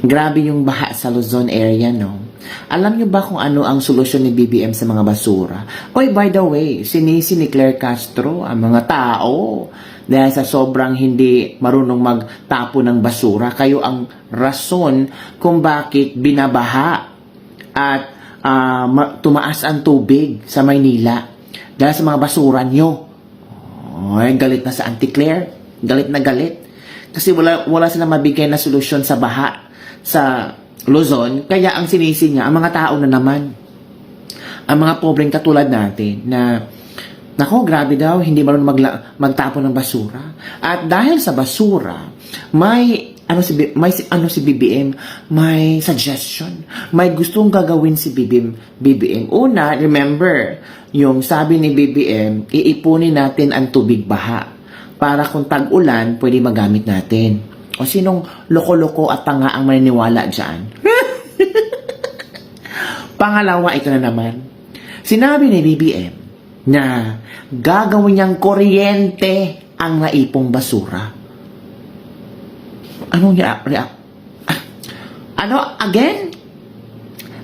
Grabe yung baha sa Luzon area, no? Alam nyo ba kung ano ang solusyon ni BBM sa mga basura? Oy, by the way, sinisi ni Claire Castro ang mga tao dahil sa sobrang hindi marunong magtapo ng basura. Kayo ang rason kung bakit binabaha at tumaas ang tubig sa Maynila dahil sa mga basura nyo. Oy, galit na sa Auntie Claire. Galit na galit. Kasi wala silang mabigay na solusyon sa baha sa Luzon, kaya ang sinisi niya, ang mga tao na naman, ang mga pobreng katulad natin, na, nako, grabe daw, hindi marunong magtapon ng basura. At dahil sa basura, may si BBM, may suggestion, may gustong gagawin si BBM. Una, remember, yung sabi ni BBM, iipunin natin ang tubig baha para kung tag-ulan, pwede magamit natin. O sinong loko-loko at tanga ang maniniwala dyan? Pangalawa, ito na naman. Sinabi ni BBM na gagawin niyang kuryente ang naipong basura. Anong ano? Again?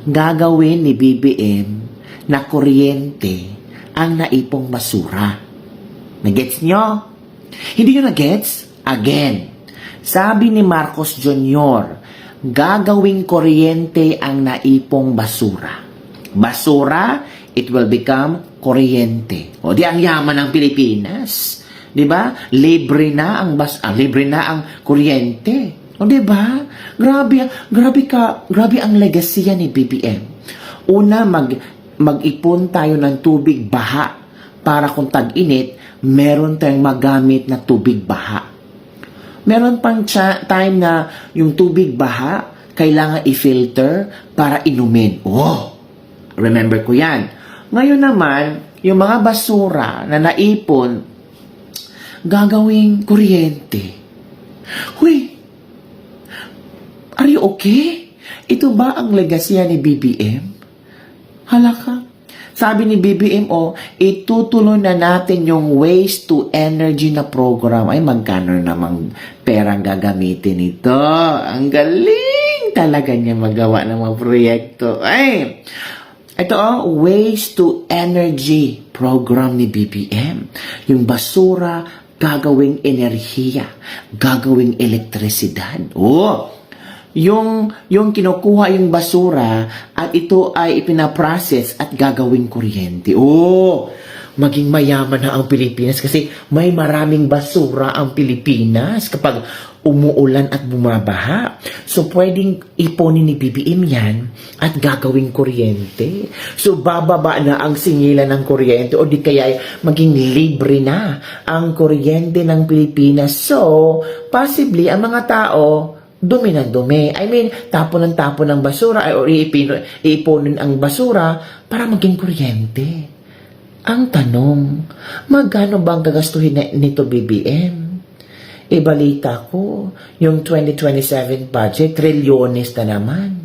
Gagawin ni BBM na kuryente ang naipong basura. Nagets nyo? Hindi nyo nagets? Again. Sabi ni Marcos Jr., gagawing kuryente ang naipong basura. Basura, it will become kuryente. O di ang yaman ng Pilipinas. Di ba? Libre na ang kuryente. O di ba? Grabe ang legacy ni BBM. Una, mag-ipon tayo ng tubig baha para kung tag-init, meron tayong magamit na tubig baha. Meron pang time na yung tubig baha, kailangan i-filter para inumin. Oh! Remember ko yan. Ngayon naman, yung mga basura na naipon, gagawing kuryente. Huy! Are you okay? Ito ba ang legasya ni BBM? Halaka. Sabi ni BBM, itutuloy na natin yung waste to energy na program. Ay, magkano namang perang gagamitin ito? Ang galing talaga niya magawa ng mga proyekto. Ay, ito waste to energy program ni BBM. Yung basura, gagawing enerhiya, gagawing elektrisidad. Yung kinukuha yung basura at ito ay ipinaprocess at gagawing kuryente. Maging mayaman na ang Pilipinas kasi may maraming basura ang Pilipinas kapag umuulan at bumabaha. So, pwedeng iponin ni BBM yan at gagawing kuryente. So, bababa na ang singilan ng kuryente o di kaya maging libre na ang kuryente ng Pilipinas. So, possibly, ang mga tao dumi ng dumi. I mean, tapon ng basura or iipunin ang basura para maging kuryente. Ang tanong, magkano bang gagastuhin nito BBM? Ibalita ko, yung 2027 budget, trilyones na naman.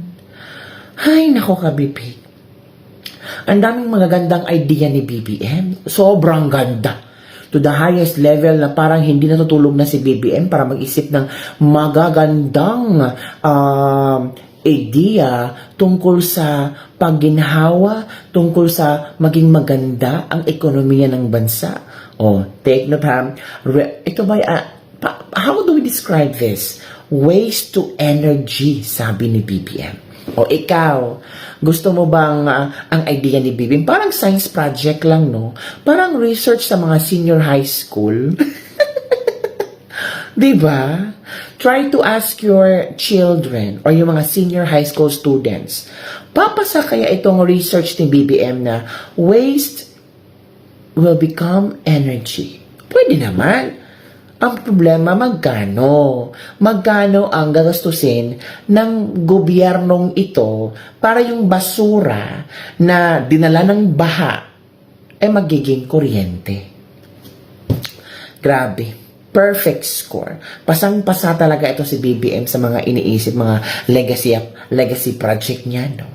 Ay, nako kabibig. Ang daming magagandang idea ni BBM. Sobrang ganda. To the highest level na parang hindi natutulog na si BBM para mag-isip ng magagandang idea tungkol sa pagginhawa, tungkol sa maging maganda ang ekonomiya ng bansa. Take note ha. Ito ba, how do we describe this? Waste to energy, sabi ni BBM. Ikaw, gusto mo bang ang idea ni BBM? Parang science project lang, no? Parang research sa mga senior high school. Diba? Try to ask your children or yung mga senior high school students. Papasa kaya itong research ni BBM na waste will become energy? Pwede naman. Ang problema, magkano? Magkano ang gagastusin ng gobyernong ito para yung basura na dinala ng baha ay magiging kuryente? Grabe. Perfect score. Pasang-pasa talaga ito si BBM sa mga iniisip, mga legacy project niya, no?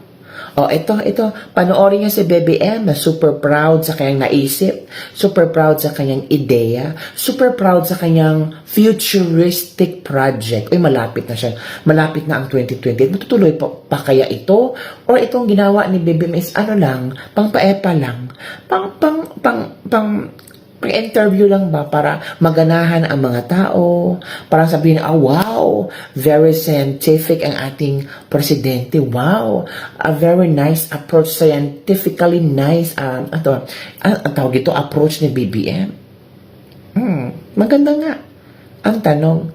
Ito, panoorin niyo si Baby M na super proud sa kanyang naisip, super proud sa kanyang ideya, super proud sa kanyang futuristic project. Uy, malapit na siya. Malapit na ang 2020. Matutuloy pa kaya ito? Or itong ginawa ni Baby M is ano lang, pang-paepa lang, pre-interview lang ba para maganahan ang mga tao, para sabihin, wow, very scientific ang ating presidente, wow, a very nice approach, scientifically nice, ang tawag ito, approach ni BBM. Maganda nga. Ang tanong,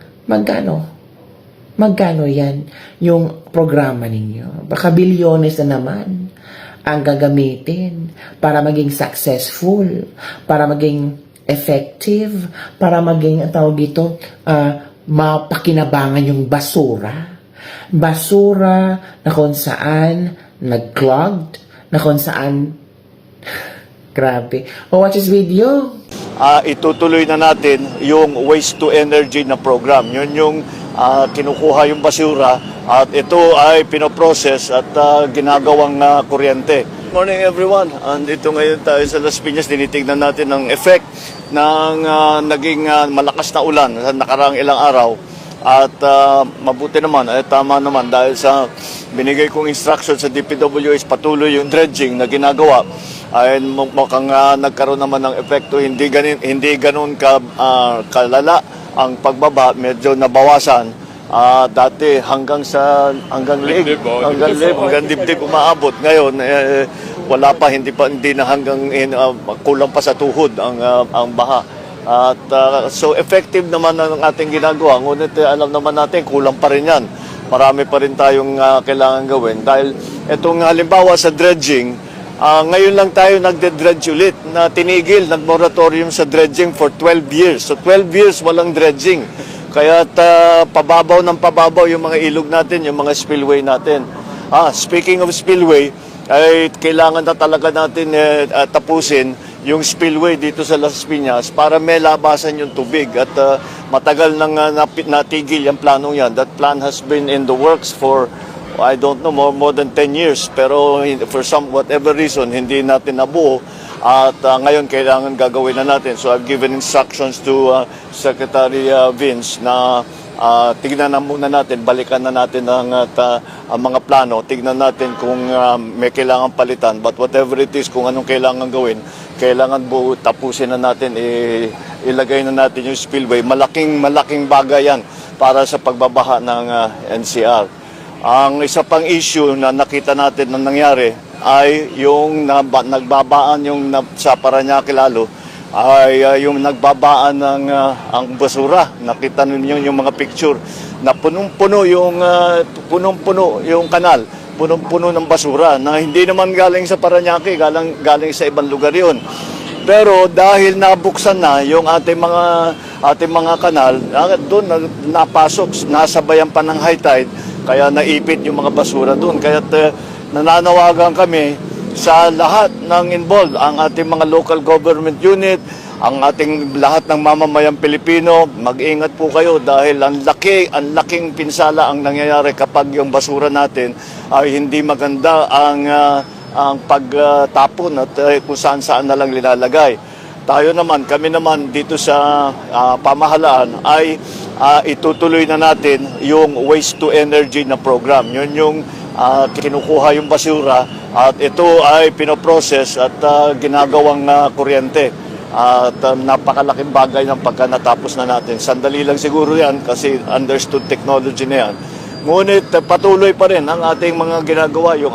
magkano yan yung programa ninyo? Baka bilyones na naman ang gagamitin para maging successful, para maging effective, para maging, tawag ito, mapakinabangan yung basura. Basura na kung saan nag-clogged, na kung saan, grabe. Watch this video. Itutuloy na natin yung waste to energy na program. Yun yung kinukuha yung basura at ito ay pinoprocess at ginagawang kuryente. Morning everyone. Andito ngayon tayo sa Las Piñas. Tinitingnan natin ang effect ng naging malakas na ulan sa nakaraang ilang araw. At mabuti naman, tama naman dahil sa binigay kong instruction sa DPWH patuloy yung dredging na ginagawa. Ay mukhang nagkaroon naman ng epekto, hindi ganun kalala ang pagbaba, medyo nabawasan. Dati hanggang dibdib umaabot. Ngayon wala pa, hindi na hanggang kulang pa sa tuhod ang baha. At so effective naman ang ating ginagawa, ngunit alam naman natin kulang pa rin yan. Marami pa rin tayong kailangan gawin dahil itong halimbawa sa dredging, ngayon lang tayo nagde-dredge ulit na tinigil, nag-moratorium sa dredging for 12 years. So 12 years walang dredging. Kaya pababaw ng pababaw yung mga ilog natin, yung mga spillway natin. Speaking of spillway, ay kailangan na talaga natin tapusin yung spillway dito sa Las Piñas para may labasan yung tubig. At matagal nang natigil yung planong yan. That plan has been in the works for I don't know, more than 10 years. Pero for whatever reason, hindi natin nabuo. At ngayon, kailangan gagawin na natin. So I've given instructions to Secretary Vince na tignan na muna natin, balikan na natin ang mga plano. Tignan natin kung may kailangan palitan. But whatever it is, kung anong kailangan gawin, kailangan tapusin na natin, ilagay na natin yung spillway. Malaking bagay yan para sa pagbabaha ng NCR. Ang isa pang issue na nakita natin na nangyari ay yung nagbabaan sa Parañaque lalo ay yung nagbabaan ng ang basura. Nakita ninyo yung mga picture na punong-puno yung kanal, punong-puno ng basura na hindi naman galing sa Parañaque, galing sa ibang lugar yun. Pero dahil nabuksan na yung ating mga kanal, doon napasok, nasabayan pa ng high tide, kaya naipit yung mga basura doon. Kaya nananawagan kami sa lahat ng involved, ang ating mga local government unit, ang ating lahat ng mamamayang Pilipino, mag-ingat po kayo dahil ang laking pinsala ang nangyayari kapag yung basura natin ay hindi maganda ang pagtapon at kung saan na lang linalagay. Kami naman dito sa pamahalaan ay itutuloy na natin yung waste to energy na program. Yun yung kinukuha yung basura at ito ay pinoprocess at ginagawang kuryente. At napakalaking bagay ng pagka natapos na natin. Sandali lang siguro yan kasi understood technology na yan. Ngunit patuloy pa rin ang ating mga ginagawa, yung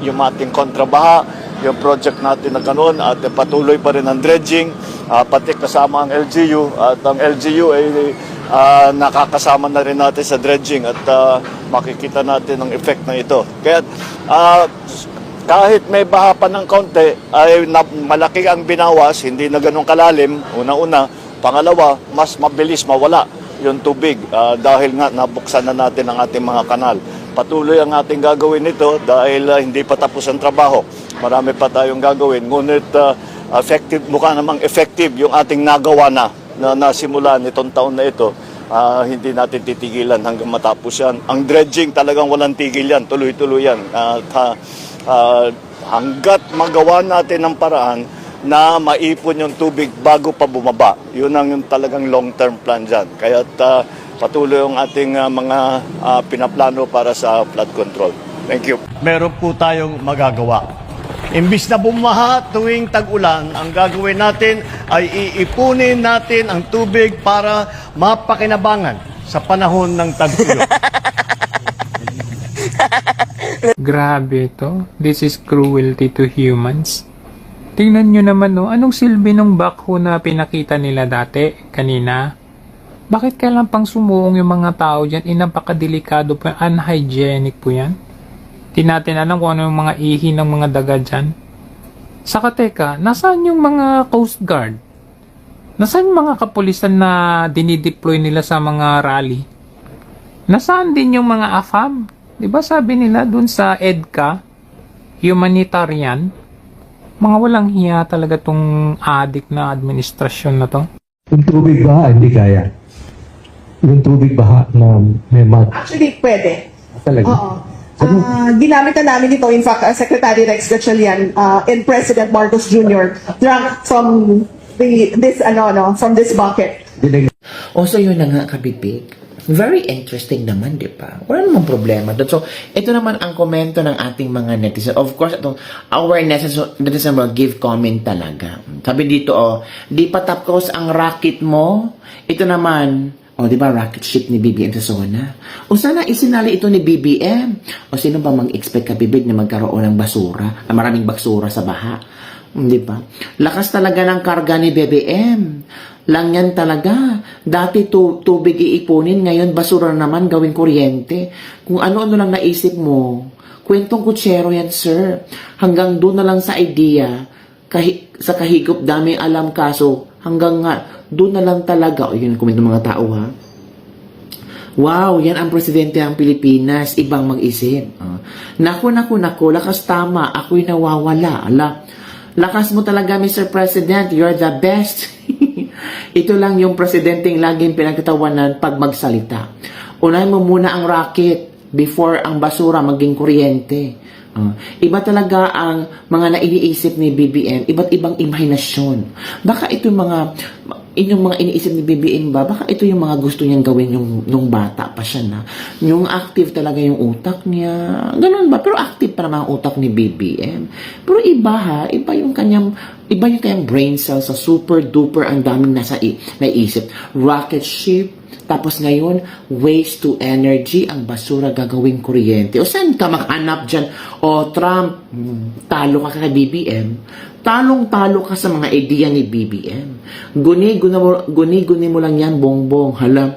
yung ating kontrabaha, yung project natin na kanon, at patuloy pa rin ang dredging, pati kasama ang LGU. At ang LGU ay nakakasama na rin natin sa dredging at makikita natin ang effect na ito. Kaya kahit may baha pa ng kaunti, ay malaki ang binawas, hindi na ganun kalalim, una-una. Pangalawa, mas mabilis mawala yung tubig dahil nga nabuksan na natin ang ating mga kanal. Patuloy ang ating gagawin nito dahil hindi pa tapos ang trabaho. Marami pa tayong gagawin. Ngunit mukha namang effective yung ating nagawa na nasimula nitong taon na ito. hindi natin titigilan hanggang matapos yan. Ang dredging talagang walang tigil yan, tuloy-tuloy yan. At hanggat magawa natin ng paraan na maipon yung tubig bago pa bumaba. Yun ang yung talagang long-term plan dyan. Kaya patuloy ang ating mga pinaplano para sa flood control. Thank you. Meron po tayong magagawa. Imbis na bumaha tuwing tag-ulan, ang gagawin natin ay iipunin natin ang tubig para mapakinabangan sa panahon ng tag-ulan. Grabe ito. This is cruelty to humans. Tingnan nyo naman, no? Anong silbi ng backhoe na pinakita nila dati, kanina? Bakit kailan pang sumuong yung mga tao dyan? Napakadelikado po yan. Unhygienic po yan. Di natin alam kung ano yung mga ihi ng mga daga dyan. Saka teka, nasaan yung mga Coast Guard? Nasaan yung mga kapulisan na dinideploy nila sa mga rally? Nasaan din yung mga AFAM? Diba sabi nila dun sa EDCA, humanitarian, mga walang hiya talaga tong adik na administrasyon na to. Yung tubig baha, hindi kaya. Yung tubig baha na may mat. Actually, pwede. Talaga. Oo. Ginamit na namin ito, in fact, Secretary Rex Gatchalian and President Marcos Jr. drank from from this bucket. O so yun na nga, kabibig. Very interesting naman, di ba? Wala namang problema doon. So, ito naman ang komento ng ating mga netizen. Of course, itong our netizen will give comment talaga. Sabi dito, di pa tapos ang racket mo. Ito naman, di ba, rocket ship ni BBM sa Sona? O sana isinali ito ni BBM? O sino ba mag-expect kabibig na magkaroon ng basura, maraming basura sa baha? Di ba? Lakas talaga ng karga ni BBM. Lang yan talaga. Dati tubig iipunin, ngayon basura naman gawing kuryente. Kung ano-ano lang naisip mo, kwentong kutsero yan, sir. Hanggang doon na lang sa idea, sa kahigop dami alam kaso, hanggang nga, doon na lang talaga. O yun ang komento ng mga tao, ha? Wow, yan ang presidente ng Pilipinas. Ibang mag-isip. Naku, lakas tama. Ako'y nawawala. Lakas mo talaga, Mr. President. You're the best. Ito lang yung presidenteng laging pinagtatawanan pag magsalita. Unahin mo muna ang rocket before ang basura maging kuryente. Iba talaga ang mga naiisip ni BBM, iba't ibang imahinasyon. Baka ito yung mga iniisip ni BBM ba? Baka ito yung mga gusto niyang gawin nung bata pa siya na. Yung active talaga yung utak niya. Ganun ba? Pero active pa naman ang utak ni BBM. Pero iba yung kanyang brain cells sa super duper ang daming naisip. Rocket ship, tapos ngayon, waste to energy, ang basura gagawing kuryente. O saan ka maghanap dyan? O Trump, talo ka kay BBM. Talong-talo ka sa mga ideya ni BBM. Guni mo lang yan, bongbong. Hala,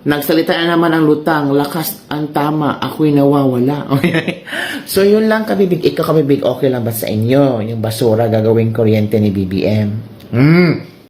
nagsalita na naman ang lutang, lakas ang tama, ako'y nawawala. Okay? So yun lang, kabibig. Ikaw, kabibig, okay lang ba sa inyo? Yung basura gagawing kuryente ni BBM?